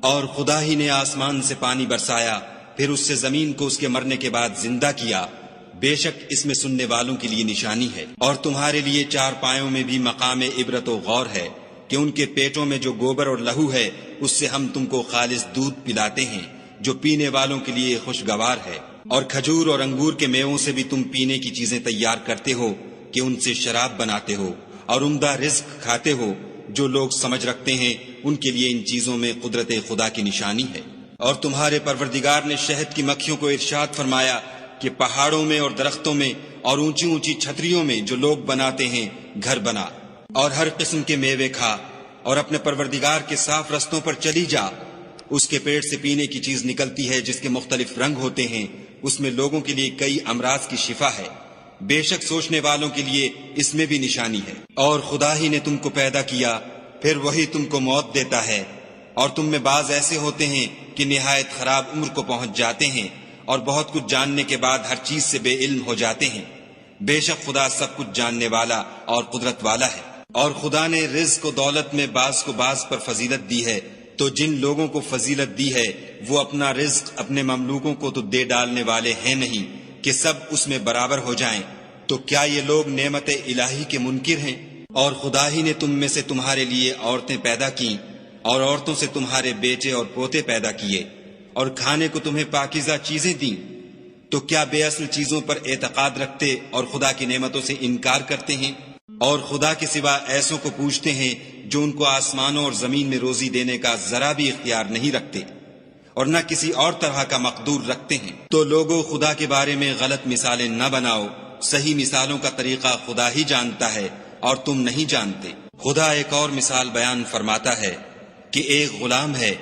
اور خدا ہی نے آسمان سے پانی برسایا، پھر اس سے زمین کو اس کے مرنے کے بعد زندہ کیا، بے شک اس میں سننے والوں کے لیے نشانی ہے۔ اور تمہارے لیے چار پایوں میں بھی مقام عبرت و غور ہے کہ ان کے پیٹوں میں جو گوبر اور لہو ہے اس سے ہم تم کو خالص دودھ پلاتے ہیں جو پینے والوں کے لیے خوشگوار ہے، اور کھجور اور انگور کے میووں سے بھی تم پینے کی چیزیں تیار کرتے ہو کہ ان سے شراب بناتے ہو، اور عمدہ رزق کھاتے ہو۔ جو لوگ سمجھ رکھتے ہیں ان کے لیے ان چیزوں میں قدرت خدا کی نشانی ہے۔ اور تمہارے پروردگار نے شہد کی مکھیوں کو ارشاد فرمایا کہ پہاڑوں میں اور درختوں میں اور اونچی اونچی چھتریوں میں جو لوگ بناتے ہیں گھر بنا، اور ہر قسم کے میوے کھا، اور اپنے پروردگار کے صاف رستوں پر چلی جا۔ اس کے پیٹ سے پینے کی چیز نکلتی ہے جس کے مختلف رنگ ہوتے ہیں، اس میں لوگوں کے لیے کئی امراض کی شفا ہے، بے شک سوچنے والوں کے لیے اس میں بھی نشانی ہے۔ اور خدا ہی نے تم کو پیدا کیا، پھر وہی تم کو موت دیتا ہے، اور تم میں بعض ایسے ہوتے ہیں کہ نہایت خراب عمر کو پہنچ جاتے ہیں، اور بہت کچھ جاننے کے بعد ہر چیز سے بے علم ہو جاتے ہیں۔ بے شک خدا سب کچھ جاننے والا اور قدرت والا ہے۔ اور خدا نے رزق و دولت میں بعض کو بعض پر فضیلت دی ہے، تو جن لوگوں کو فضیلت دی ہے وہ اپنا رزق اپنے مملوکوں کو تو دے ڈالنے والے ہیں نہیں کہ سب اس میں برابر ہو جائیں، تو کیا یہ لوگ نعمت الہی کے منکر ہیں؟ اور خدا ہی نے تم میں سے تمہارے لیے عورتیں پیدا کیں، اور عورتوں سے تمہارے بیٹے اور پوتے پیدا کیے، اور کھانے کو تمہیں پاکیزہ چیزیں دیں، تو کیا بے اصل چیزوں پر اعتقاد رکھتے اور خدا کی نعمتوں سے انکار کرتے ہیں؟ اور خدا کے سوا ایسوں کو پوچھتے ہیں جو ان کو آسمانوں اور زمین میں روزی دینے کا ذرا بھی اختیار نہیں رکھتے اور نہ کسی اور طرح کا مقدور رکھتے ہیں۔ تو لوگوں خدا کے بارے میں غلط مثالیں نہ بناؤ، صحیح مثالوں کا طریقہ خدا ہی جانتا ہے اور تم نہیں جانتے۔ خدا ایک اور مثال بیان فرماتا ہے کہ ایک غلام ہے